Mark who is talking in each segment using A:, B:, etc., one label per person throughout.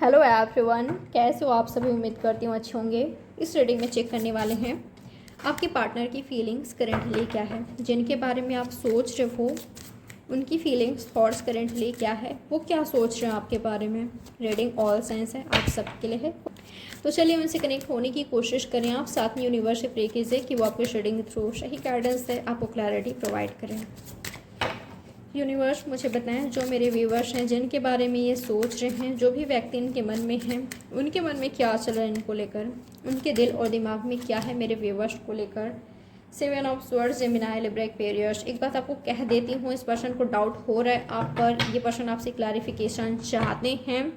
A: Hello everyone, कैसे हो आप सभी। उम्मीद करती हूँ अच्छे होंगे। इस रीडिंग में चेक करने वाले हैं आपके पार्टनर की फीलिंग्स करेंटली क्या है, जिनके बारे में आप सोच रहे हो उनकी फीलिंग्स थॉट्स करेंटली क्या है, वो क्या सोच रहे हैं आपके बारे में। रीडिंग ऑल साइंस है, आप सबके लिए है। तो चलिए उनसे कनेक्ट होने की कोशिश करें। आप साथ में यूनिवर्स से प्रे कीजिए कि वो आपको रीडिंग के थ्रू सही गाइडेंस है, आपको क्लैरिटी प्रोवाइड करें। यूनिवर्स मुझे बताएं जो मेरे व्यूवर्स हैं, जिनके बारे में ये सोच रहे हैं, जो भी व्यक्ति इनके मन में हैं, उनके मन में क्या चल रहा है इनको लेकर, उनके दिल और दिमाग में क्या है मेरे व्यूवर्स को लेकर। 7 of swords, Gemini, Libra, Aquarius. एक बात आपको कह देती हूँ, इस पर्सन को डाउट हो रहा है आप पर। ये पर्सन आपसे क्लैरिफिकेशन चाहते हैं,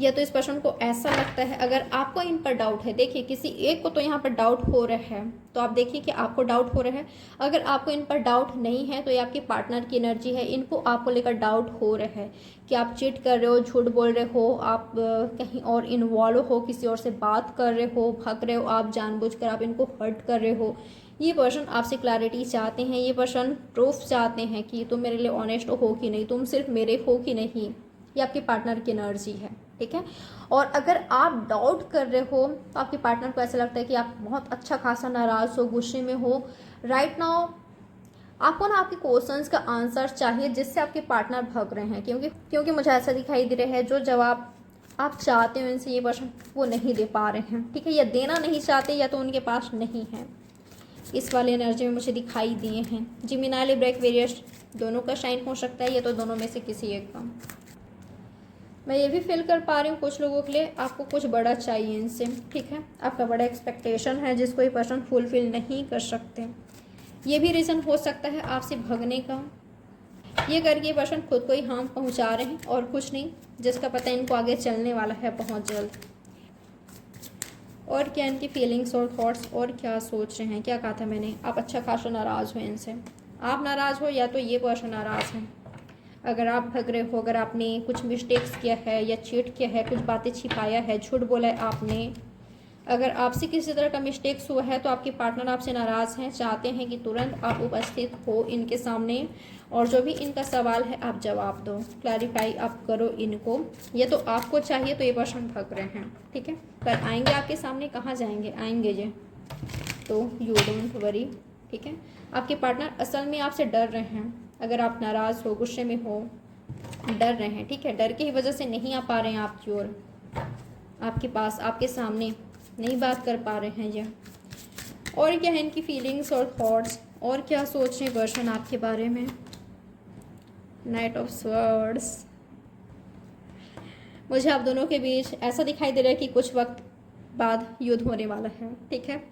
A: या तो इस पर्सन को ऐसा लगता है अगर आपको इन पर डाउट है। देखिए किसी एक को तो यहाँ पर डाउट हो रहा है, तो आप देखिए कि आपको डाउट हो रहा है। अगर आपको इन पर डाउट नहीं है तो ये आपके पार्टनर की एनर्जी है, इनको आपको लेकर डाउट हो रहा है कि आप चीट कर रहे हो, झूठ बोल रहे हो, आप कहीं और इन्वॉल्व हो, किसी और से बात कर रहे हो, भग रहे हो, आप जानबूझकर आप इनको हर्ट कर रहे हो। ये पर्सन आपसे क्लैरिटी चाहते हैं, ये पर्सन प्रूफ चाहते हैं कि तुम मेरे लिए ऑनेस्ट हो कि नहीं, तुम सिर्फ मेरे हो कि नहीं। ये आपके पार्टनर की एनर्जी है, ठीक है। और अगर आप डाउट कर रहे हो तो आपके पार्टनर को ऐसा लगता है कि आप बहुत अच्छा खासा नाराज़ हो, गुस्से में हो राइट नाउ। आपको ना आपके क्वेश्चंस का आंसर चाहिए जिससे आपके पार्टनर भाग रहे हैं, क्योंकि मुझे ऐसा दिखाई दे रहा है जो जवाब आप चाहते हो इनसे ये पर्सन वो नहीं दे पा रहे हैं, ठीक है। या देना नहीं चाहते या तो उनके पास नहीं है। इस वाले एनर्जी में मुझे दिखाई दिए हैं। जेमिनी, लिब्रा, एक्वेरियस दोनों का साइन हो सकता है, या तो दोनों में से किसी एक का। मैं ये भी फील कर पा रही हूँ कुछ लोगों के लिए आपको कुछ बड़ा चाहिए इनसे, ठीक है। आपका बड़ा एक्सपेक्टेशन है जिसको ये पर्सन फुलफिल नहीं कर सकते। ये भी रीज़न हो सकता है आपसे भगने का। ये करके ये पर्सन खुद को ही हार्म पहुँचा रहे हैं और कुछ नहीं, जिसका पता इनको आगे चलने वाला है बहुत जल्द। और क्या इनकी फीलिंग्स और थॉट्स और क्या सोच रहे हैं। क्या कहा था मैंने, आप अच्छा खासा नाराज़ हो इनसे। आप नाराज़ हो या तो ये पर्सन नाराज़ है। अगर आप भग रहे हो, अगर आपने कुछ मिस्टेक्स किया है या चीट किया है, कुछ बातें छिपाया है, झूठ बोला है आपने, अगर आपसे किसी तरह का मिस्टेक्स हुआ है तो आपके पार्टनर आपसे नाराज़ हैं, चाहते हैं कि तुरंत आप उपस्थित हो इनके सामने और जो भी इनका सवाल है आप जवाब दो, क्लैरिफाई आप करो इनको। ये तो आपको चाहिए तो ये पर्सन भग रहे हैं, ठीक है। पर आएंगे आपके सामने, कहाँ जाएंगे, आएंगे ये तो यू डोंट वरी, ठीक है। आपके पार्टनर असल में आपसे डर रहे हैं। अगर आप नाराज़ हो, गुस्से में हो, डर रहे हैं, ठीक है। डर की वजह से नहीं आ पा रहे हैं आपकी ओर, आपके पास, आपके सामने नहीं बात कर पा रहे हैं ये। और क्या है इनकी फीलिंग्स और थॉट्स, और क्या सोच रहे पर्सन आपके बारे में। नाइट ऑफ स्वर्ड्स, मुझे आप दोनों के बीच ऐसा दिखाई दे रहा है कि कुछ वक्त बाद युद्ध होने वाला है, ठीक है।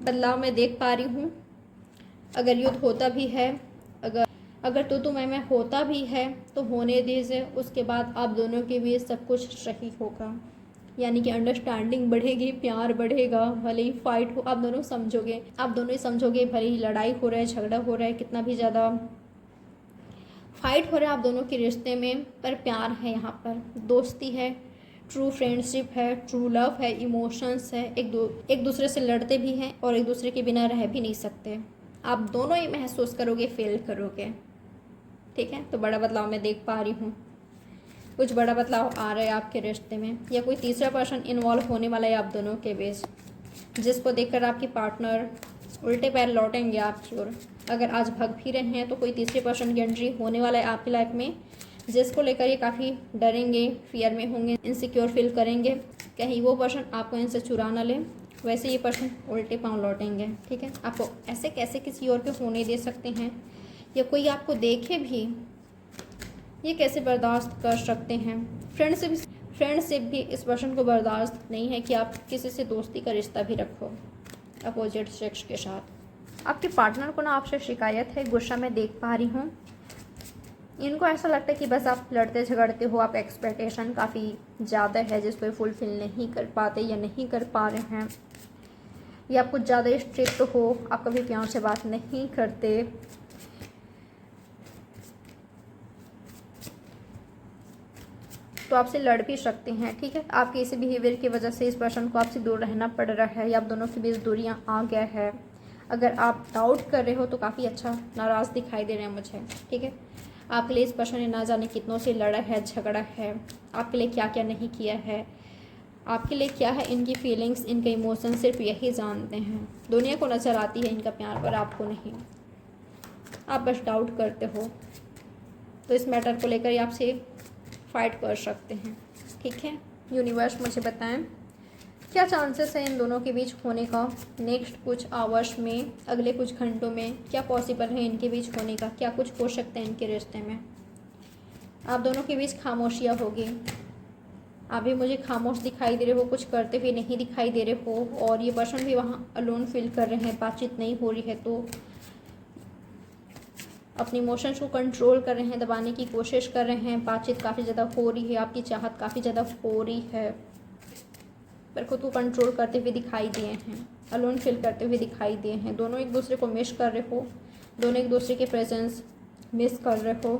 A: बदलाव मैं देख पा रही हूँ। अगर युद्ध होता भी है, अगर तो मैं होता भी है तो होने दीजिए, उसके बाद आप दोनों के बीच सब कुछ सही होगा। यानी कि अंडरस्टैंडिंग बढ़ेगी, प्यार बढ़ेगा, भले ही फाइट हो आप दोनों समझोगे, आप दोनों ही समझोगे। भले ही लड़ाई हो रहा है, झगड़ा हो रहा है, कितना भी ज़्यादा फाइट हो रहा है आप दोनों के रिश्ते में, पर प्यार है यहाँ पर, दोस्ती है, ट्रू फ्रेंडशिप है, ट्रू लव है, इमोशंस है। एक दूसरे से लड़ते भी हैं और एक दूसरे के बिना रह भी नहीं सकते। आप दोनों ही महसूस करोगे, फील करोगे, ठीक है। तो बड़ा बदलाव मैं देख पा रही हूँ, कुछ बड़ा बदलाव आ रहा है आपके रिश्ते में, या कोई तीसरा पर्सन इन्वॉल्व होने वाला है आप दोनों के बीच, जिसको देखकर आपके पार्टनर उल्टे पैर लौटेंगे आपकी ओर। अगर आज भग भी रहे हैं तो कोई तीसरे पर्सन की एंट्री होने वाला है आपकी लाइफ में, जिसको लेकर ये काफ़ी डरेंगे, फियर में होंगे, इनसिक्योर फील करेंगे, कहीं वो पर्सन आपको इनसे चुरा ना ले। वैसे ये पर्सन उल्टे पाँव लौटेंगे, ठीक है। आपको ऐसे कैसे किसी और पे होने दे सकते हैं, या कोई आपको देखे भी ये कैसे बर्दाश्त कर सकते हैं। फ्रेंडशिप भी इस पर्सन को बर्दाश्त नहीं है कि आप किसी से दोस्ती का रिश्ता भी रखो अपोजिट सेक्स के साथ। आपके पार्टनर को ना आपसे शिकायत है, गुस्सा में देख पा रही हूँ। इनको ऐसा लगता है कि बस आप लड़ते झगड़ते हो, आप एक्सपेक्टेशन काफ़ी ज़्यादा है जिसको फुलफिल नहीं कर पाते या नहीं कर पा रहे हैं, या आप कुछ ज़्यादा स्ट्रिक्ट हो, आप कभी प्यार से बात नहीं करते। तो आपसे लड़ भी सकते हैं, ठीक है। आपके इसी बिहेवियर की वजह से इस पर्सन को आपसे दूर रहना पड़ रहा है, या आप दोनों के बीच दूरियां आ गया है। अगर आप डाउट कर रहे हो तो काफ़ी अच्छा नाराज़ दिखाई दे रहे हैं मुझे, ठीक है। आपके लिए इस पर्सन ने ना जाने कितनों से लड़ा है, झगड़ा है, आपके लिए क्या क्या नहीं किया है, आपके लिए क्या है इनकी फीलिंग्स, इनके इमोशन सिर्फ यही जानते हैं। दुनिया को नज़र आती है इनका प्यार, पर आपको नहीं। आप बस डाउट करते हो, तो इस मैटर को लेकर आपसे फाइट कर सकते हैं। ठीक है, यूनिवर्स मुझे बताएं क्या चांसेस है इन दोनों के बीच होने का नेक्स्ट कुछ आवर्स में, अगले कुछ घंटों में, क्या पॉसिबल है इनके बीच होने का, क्या कुछ हो सकता है इनके रिश्ते में। आप दोनों के बीच खामोशियाँ होगी, आप भी मुझे खामोश दिखाई दे रहे हो, कुछ करते हुए नहीं दिखाई दे रहे हो, और ये पर्सन भी वहाँ अलोन फील कर रहे हैं, बातचीत नहीं हो रही है तो अपने इमोशंस को कंट्रोल कर रहे हैं, दबाने की कोशिश कर रहे हैं। बातचीत काफ़ी ज़्यादा हो रही है, आपकी चाहत काफ़ी ज़्यादा हो रही है, पर खुद को कंट्रोल करते हुए दिखाई दिए हैं, अलोन फील करते हुए दिखाई दिए हैं। दोनों एक दूसरे को मिस कर रहे हो, दोनों एक दूसरे के प्रेजेंस मिस कर रहे हो,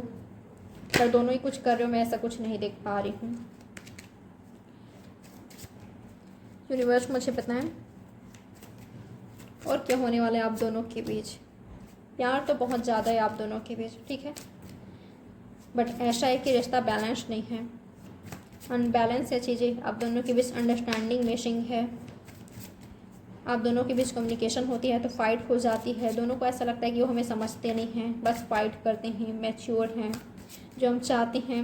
A: पर दोनों ही कुछ कर रहे हो, मैं ऐसा कुछ नहीं देख पा रही हूँ। यूनिवर्स मुझे बताएं और क्या होने वाला है आप दोनों के बीच। प्यार तो बहुत ज़्यादा है आप दोनों के बीच, ठीक है, बट ऐसा है कि रिश्ता बैलेंस नहीं है, अनबैलेंस है चीज़ें। आप दोनों के बीच अंडरस्टैंडिंग मिसिंग है, आप दोनों के बीच कम्युनिकेशन होती है तो फाइट हो जाती है। दोनों को ऐसा लगता है कि वो हमें समझते नहीं हैं, बस फाइट करते हैं, मैच्योर हैं, जो हम चाहते हैं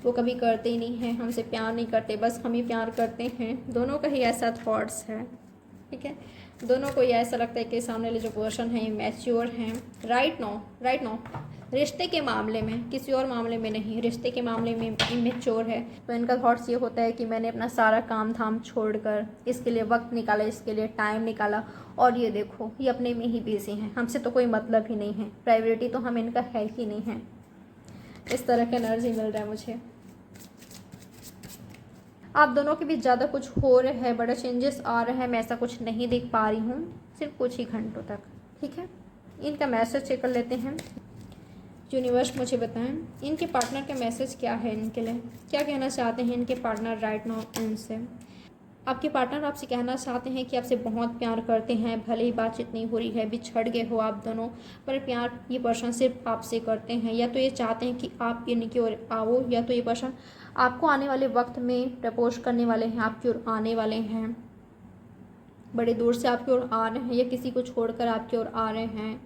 A: वो कभी करते ही नहीं हैं, हमसे प्यार नहीं करते, बस हम ही प्यार करते हैं। दोनों का ही ऐसा थॉट्स है, ठीक है। दोनों को ये ऐसा लगता है कि सामने वाले जो पर्सन है ये मैच्योर हैं राइट नो रिश्ते के मामले में, किसी और मामले में नहीं, रिश्ते के मामले में इमेच्योर है। तो इनका थॉट्स ये होता है कि मैंने अपना सारा काम धाम छोड़कर इसके लिए वक्त निकाला, इसके लिए टाइम निकाला, और ये देखो ये अपने में ही बिजी हैं, हमसे तो कोई मतलब ही नहीं है, प्रायोरिटी तो हम इनका है ही नहीं है। इस तरह का एनर्जी मिल रहा है मुझे। आप दोनों के बीच ज़्यादा कुछ हो रहा है, बड़ा चेंजेस आ रहे हैं, मैं ऐसा कुछ नहीं देख पा रही हूँ, सिर्फ कुछ ही घंटों तक, ठीक है। इनका मैसेज चेक कर लेते हैं। यूनिवर्स मुझे बताएं इनके पार्टनर का मैसेज क्या है इनके लिए, क्या कहना चाहते हैं इनके पार्टनर राइट नाउ इनसे। आपके पार्टनर आपसे कहना चाहते हैं कि आपसे बहुत प्यार करते हैं, भले ही बातचीत नहीं हो रही है, बिछड़ गए हो आप दोनों, पर प्यार ये पर्सन सिर्फ आपसे करते हैं। या तो ये चाहते हैं कि आप इनकी ओर आओ, या तो ये पर्सन आपको आने वाले वक्त में प्रपोज करने वाले हैं, आपकी ओर आने वाले हैं, बड़े दूर से आपकी ओर आ रहे हैं, या किसी को छोड़कर आपकी ओर आ रहे हैं,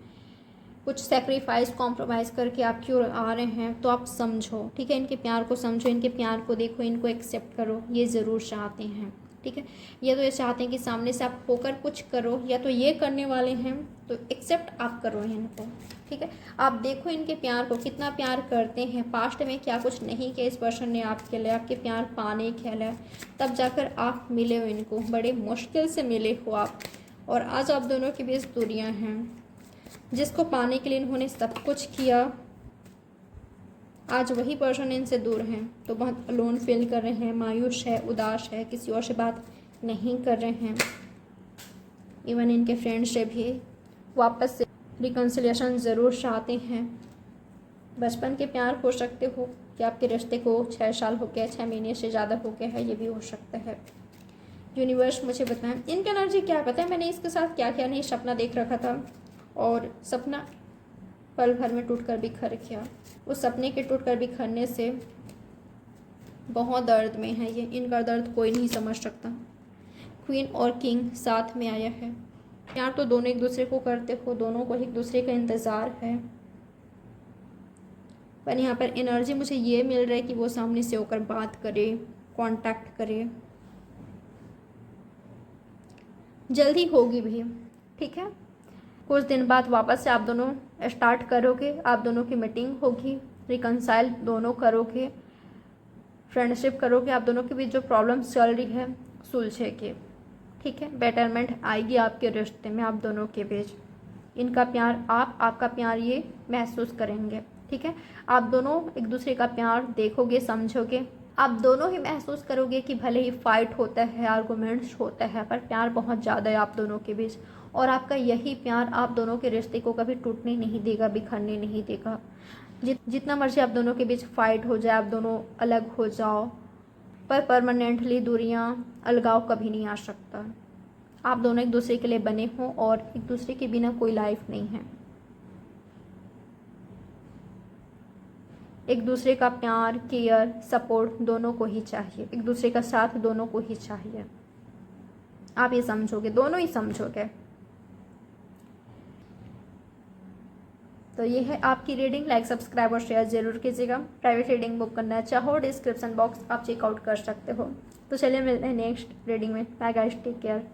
A: कुछ सेक्रीफाइस कॉम्प्रोमाइज़ करके आपकी ओर आ रहे हैं। तो आप समझो, ठीक है, इनके प्यार को समझो, इनके प्यार को देखो, इनको एक्सेप्ट करो, ये ज़रूर चाहते हैं, ठीक है। या तो ये चाहते हैं कि सामने से आप होकर कुछ करो, या तो ये करने वाले हैं, तो एक्सेप्ट आप करो इनको, ठीक है। आप देखो इनके प्यार को, कितना प्यार करते हैं, पास्ट में क्या कुछ नहीं किया इस पर्सन ने आपके लिए, आपके प्यार पाने के लिए, तब जाकर आप मिले हो इनको, बड़े मुश्किल से मिले हो आप, और आज आप दोनों के बीच दूरियां हैं। जिसको पाने के लिए इन्होंने सब कुछ किया, आज वही पर्सन इनसे दूर हैं, तो बहुत अलोन फील कर रहे हैं, मायूस है, उदास है, किसी और से बात नहीं कर रहे हैं। इवन इनके फ्रेंड से भी वापस से रिकन्सिलिएशन ज़रूर चाहते हैं। बचपन के प्यार हो सकते हो कि आपके रिश्ते को 6 साल हो गया, 6 महीने से ज़्यादा हो गया है, ये भी हो सकता है। यूनिवर्स मुझे बताएं इनका एनर्जी क्या है, पता है मैंने इसके साथ क्या क्या नहीं सपना देख रखा था, और सपना पल भर में टूटकर बिखर गया। उस सपने के टूटकर बिखरने से बहुत दर्द में है ये, इनका दर्द कोई नहीं समझ सकता। क्वीन और किंग साथ में आया है। प्यार तो दोनों एक दूसरे को करते हो, दोनों को एक दूसरे का इंतज़ार है, पर यहाँ पर एनर्जी मुझे ये मिल रहा है कि वो सामने से होकर बात करे, कांटेक्ट करे, जल्दी होगी भी, ठीक है। कुछ दिन बाद वापस से आप दोनों स्टार्ट करोगे, आप दोनों की मीटिंग होगी, रिकनसाइल दोनों करोगे, फ्रेंडशिप करोगे, आप दोनों के बीच जो प्रॉब्लम्स चल रही है सुलझेगी, ठीक है। बेटरमेंट आएगी आपके रिश्ते में, आप दोनों के बीच। इनका प्यार आपका प्यार ये महसूस करेंगे, ठीक है। आप दोनों एक दूसरे का प्यार देखोगे, समझोगे, आप दोनों ही महसूस करोगे कि भले ही फाइट होता है, आर्गूमेंट्स होता है, पर प्यार बहुत ज़्यादा है आप दोनों के बीच, और आपका यही प्यार आप दोनों के रिश्ते को कभी टूटने नहीं देगा, बिखरने नहीं देगा। जितना मर्जी आप दोनों के बीच फाइट हो जाए, आप दोनों अलग हो जाओ, पर परमानेंटली दूरियां, अलगाव कभी नहीं आ सकता। आप दोनों एक दूसरे के लिए बने हों, और एक दूसरे के बिना कोई लाइफ नहीं है। एक दूसरे का प्यार, केयर, सपोर्ट दोनों को ही चाहिए, एक दूसरे का साथ दोनों को ही चाहिए। आप ये समझोगे, दोनों ही समझोगे। तो ये है आपकी रीडिंग। लाइक, सब्सक्राइब और शेयर जरूर कीजिएगा। प्राइवेट रीडिंग बुक करना चाहो डिस्क्रिप्शन बॉक्स आप चेकआउट कर सकते हो। तो चलिए मिलते हैं नेक्स्ट रीडिंग में। Bye guys, take care.